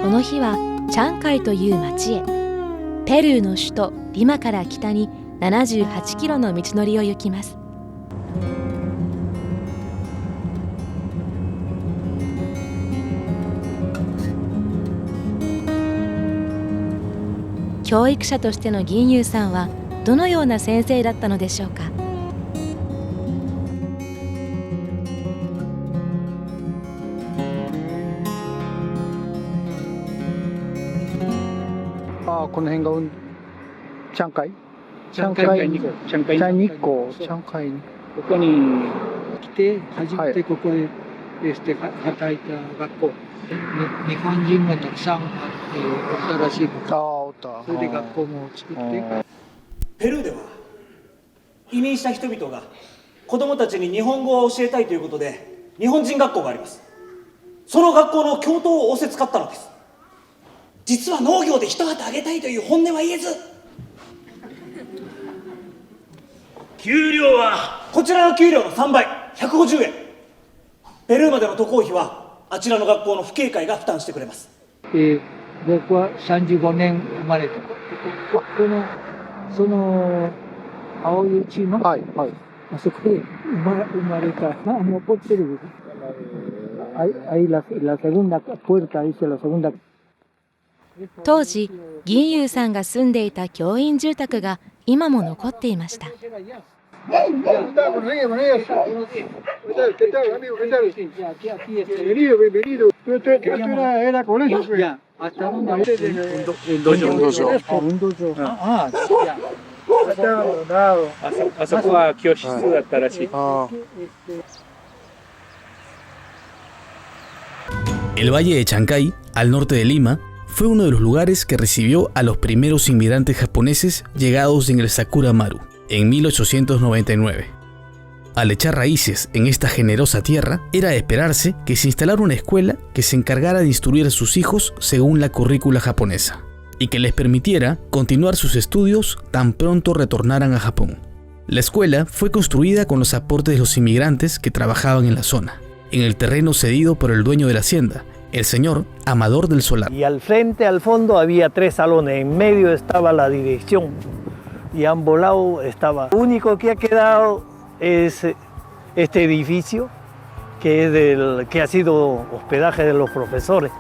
この日はチャンカイという町へ。ペルーの首都リマから北に78キロの道のりを行きます。教育者としての銀優さんはどのような先生だったのでしょうか。この辺がチャンカイチャンカイ日光。チャンカイここに来て、初めてここで働いた学校。日本人がたくさんおったらしい。それで学校も作って。ペルーでは移民した人々が子供たちに日本語を教えたいということで日本人学校があります。その学校の教頭を仰せつかったのです。実は農業で一旗あげたいという本音は言えず、給料はこちらの給料の3倍、150円。ペルーまでの渡航費はあちらの学校の父兄会が負担してくれます。僕は35年生まれた。その青い地の、あそこで生まれた。残ってる。la segunda puerta dice la segunda。当時、銀優さんが住んでいた教員住宅が今も残っていました。あそこは教室だったらしい。El Valle de Chancay, al norte de Lima, fue uno de los lugares que recibió a los primeros inmigrantes japoneses llegados en el Sakura Maru, en 1899. Al echar raíces en esta generosa tierra, era de esperarse que se instalara una escuela que se encargara de instruir a sus hijos según la currícula japonesa, y que les permitiera continuar sus estudios tan pronto retornaran a Japón. La escuela fue construida con los aportes de los inmigrantes que trabajaban en la zona, en el terreno cedido por el dueño de la hacienda, el señor Amador del Solar. Y al frente, al fondo, había 3 salones. En medio estaba la dirección y a ambos lados estaba. Lo único que ha quedado es este edificio que ha sido hospedaje de los profesores.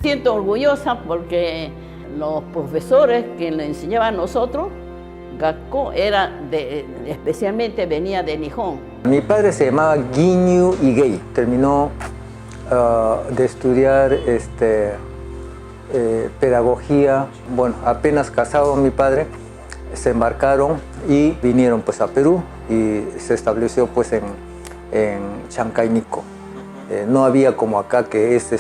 Siento orgullosa porque los profesores que le enseñaban a nosotros, Gakko, especialmente venía de Nihon. Mi padre se llamaba Ginyu Igei. Terminó de estudiar pedagogía. Bueno, apenas casado mi padre, se embarcaron y vinieron pues a Perú y se estableció pues en Chancay Nico. No había como acá que es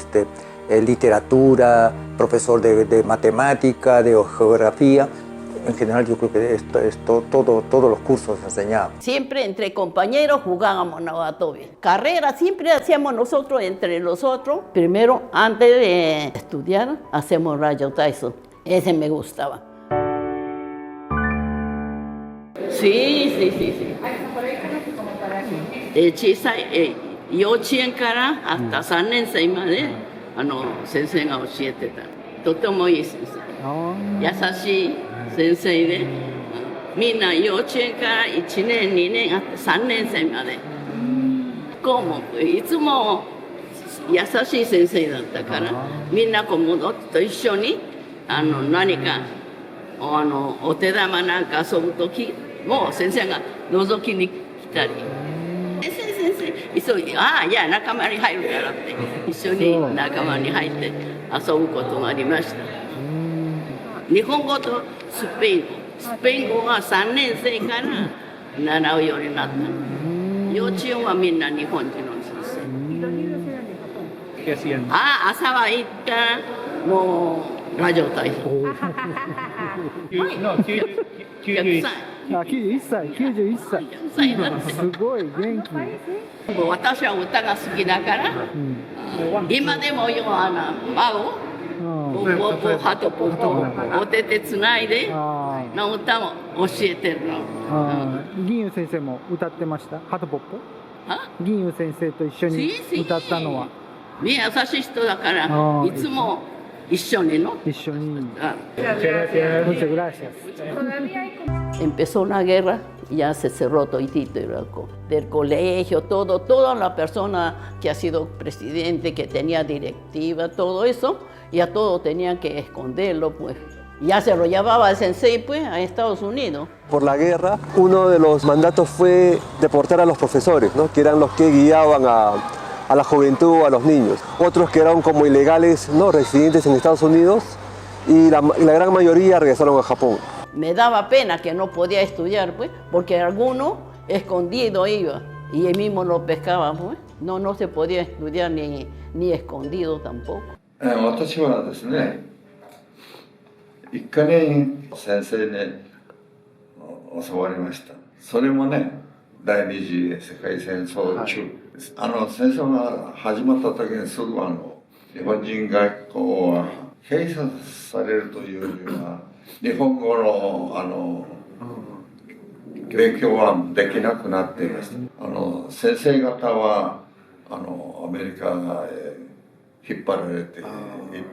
literatura, profesor de matemática, de geografía. En general yo creo que todos los cursos enseñaban. Siempre entre compañeros jugábamos Nawatobi. Carrera siempre hacíamos nosotros entre nosotros. Primero, antes de estudiar, hacemos Rayo Taiso. Ese me gustaba. Sí. 小さい幼稚園からhasta 3年生まで先生が教えてた。とてもいい先生。優しい先生で、みんな幼稚園から1年、2年、3年生まで。こうもいつも優しい先生だったから、みんな子供と一緒に何かお手玉なんか遊ぶときも先生が覗きに来たり。先生、急いで、いや、仲間に入るからって、一緒に仲間に入って遊ぶことがありました。日本語とスペイン語は3年生から習うようになった。幼稚園はみんな日本人の先生。朝は行ったらもうラジオ体操。91歳。すごい元気。私は歌が好きだから、今でも孫ハトポとお手手つないでの歌も教えてるの。銀優先生も歌ってました。ハトポッポ。銀優先生と一緒に歌ったのは。みんな優しい人だからあーいつも一緒にの。一緒に。あ Muchas gracias. Empezó la guerra, ya se cerró toditito del colegio, toda la persona que ha sido presidente, que tenía directiva, todo eso, ya todo tenían que esconderlo, pues. Ya se lo llevaba el sensei, pues, a Estados Unidos. Por la guerra, uno de los mandatos fue deportar a los profesores, ¿no? Que eran los que guiaban a la juventud, a los niños. Otros que eran como ilegales, ¿no? Residentes en Estados Unidos, y la gran mayoría regresaron a Japón. Me daba pena que no podía estudiar, pues, porque alguno escondido iba y él mismo lo pescaba, pues. No se podía estudiar ni escondido tampoco. 私はですね、一家に先生に教わりました。それもね、第二次世界戦争中、戦争が始まった時にすぐ日本人学校は閉鎖されるというよりは、日本語の勉強はできなくなっていました。先生方はアメリカが引っ張られていっ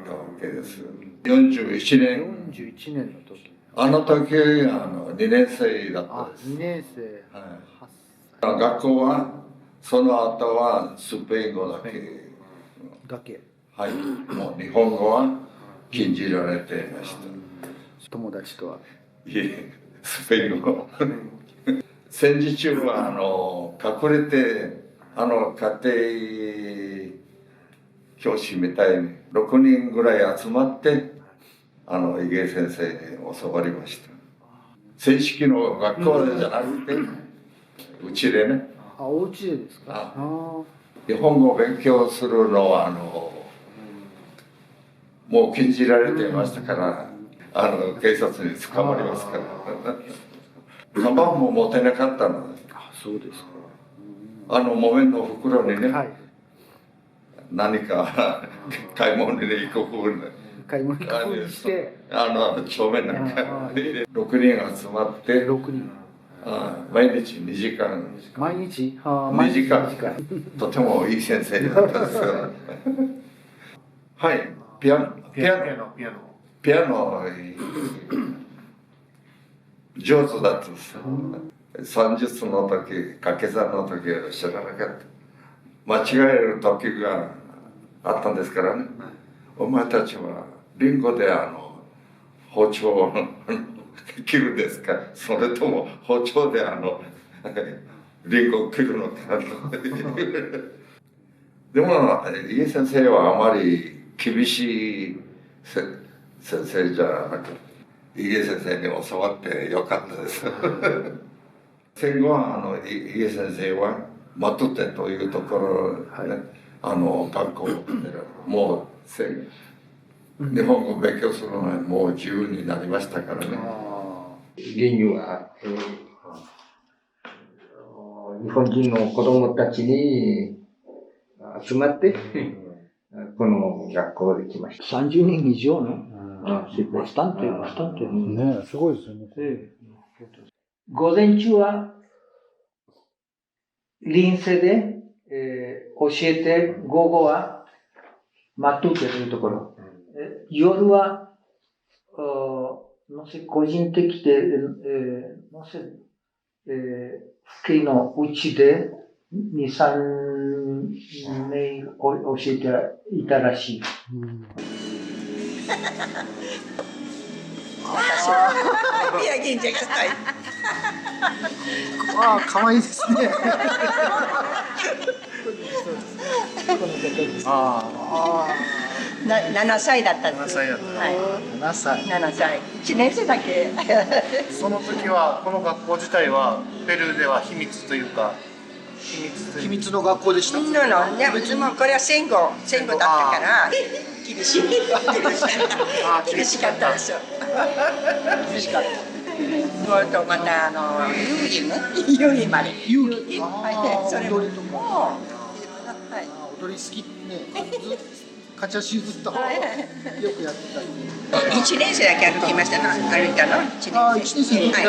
たわけです。41年。41年の時。あの時2年生だったです。2年生。はい。学校はその後はスペイン語だけ。だけ。はい。もう日本語は禁じられていました。友達とは。いえ、スペイン語。戦時中は隠れて家庭教師みたいに6人ぐらい集まって井芸先生に教わりました。正式の学校でじゃなくてうちでね。お家でですか。日本語を勉強するのはもう禁じられていましたから警察に捕まりますから。カバンも持てなかったので。そうですか。木綿の袋にね、はい、何か買い物に行く風に買い物に行く風にして帳面なんか6人集まって6人毎日2時間毎日2時間とてもいい先生だったんですよ。はいピアノ上手だったんですよ。30の時掛け算の時は知らなかった。間違える時があったんですからね。お前たちはリンゴで包丁を切るんですか、それとも包丁でリンゴを切るのか。でも井先生はあまり厳しい先生じゃなくて井先生に教わってよかったです。戦後は井先生はマトテというところで、学校もう日本語を勉強するのはもう自由になりましたからね。原因は、日本人の子供たちに集まって、この学校で来ました。30人以上のバスタンテね、すごいですよね。午前中は臨生で、教えて、午後はマトゥテというところ。夜は、個人的で、福井のうちで2、3名教えていたらしい。宮城じゃがたい。かわいいですね。7歳だったんです。7歳。7歳。1年生だけ。その時はこの学校自体はペルーでは秘密というか秘密の学校でした。でもこれは戦後だったから厳しかった厳しかったでしょ。厳しかった。とまた遊戯まで。遊戯。それも。踊り好きね。カチャシずっとよくやってた。1年生だけ歩きましたの。歩いたの。1年生。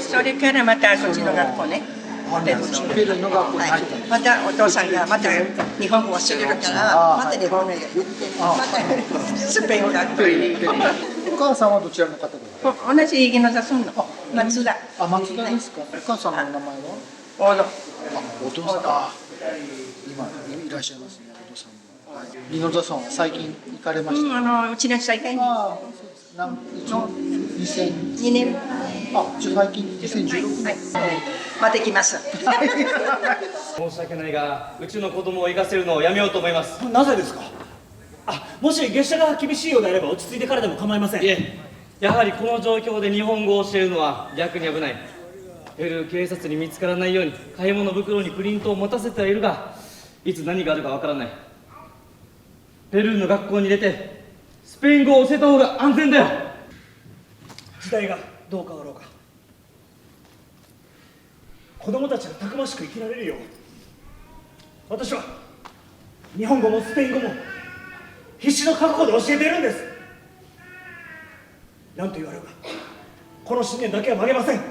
それからまたそっちの学校ね。ペルーの学校に入ったんです。またお父さんがまた日本語を教えるからまた日本語でまたスペイン語学校に。お母さんはどちらの方ですか？同じ宜野座村の松田。松田ですか。お母さんの名前は？大野。お父さん。今いらっしゃいますね、お父さんも。宜野座村は最近行かれました。うちの再会に。2002年。最近2016年。また来ます。申し訳ないが、うちの子供を行かせるのをやめようと思います。なぜですか？もし月謝が厳しいようであれば落ち着いてからでも構いません。いえ、やはりこの状況で日本語を教えるのは逆に危ない。ペルー警察に見つからないように買い物袋にプリントを持たせてはいるが、いつ何があるかわからない。ペルーの学校に入れてスペイン語を教えた方が安全だよ。時代がどう変わろうか、子供たちがたくましく生きられるよう、私は日本語もスペイン語も必死の覚悟で教えているんです。何と言われるか、この信念だけは曲げません。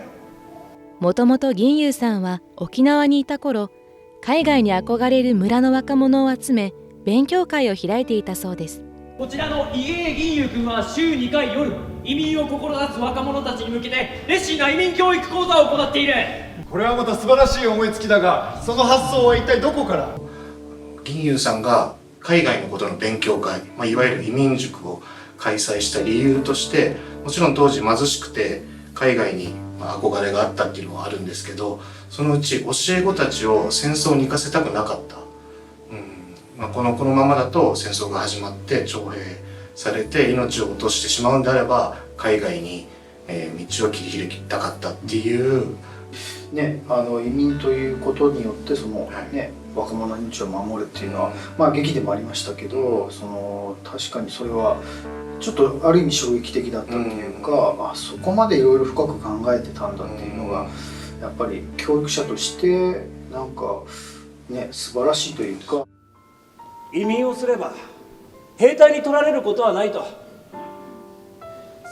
もともと銀優さんは沖縄にいた頃、海外に憧れる村の若者を集め勉強会を開いていたそうです。こちらの家銀優君は週2回夜、移民を志す若者たちに向けて熱心な移民教育講座を行っている。これはまた素晴らしい思いつきだが、その発想は一体どこから？銀優さんが海外のことの勉強会、いわゆる移民塾を開催した理由として、もちろん当時貧しくて海外に憧れがあったっていうのはあるんですけど、そのうち教え子たちを戦争に行かせたくなかった。このままだと戦争が始まって徴兵されて命を落としてしまうんであれば、海外に道を切り開きたかったっていうね、移民ということによってその、ね、若者の命を守るっていうのは、劇でもありましたけど、確かにそれはちょっとある意味衝撃的だったっていうか、そこまでいろいろ深く考えてたんだっていうのが、やっぱり教育者としてなんかね、素晴らしいというか。移民をすれば兵隊に取られることはないと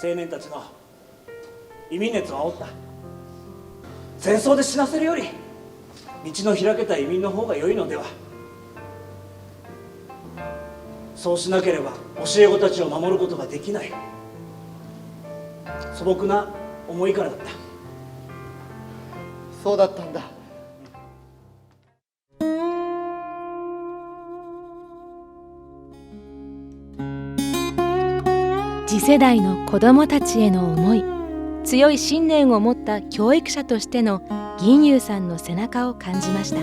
青年たちの移民熱を煽った。戦争で死なせるより道の開けた移民の方が良いのでは。そうしなければ教え子たちを守ることができない、素朴な思いからだった。そうだったんだ。次世代の子どもたちへの思い、強い信念を持った教育者としての銀優さんの背中を感じました。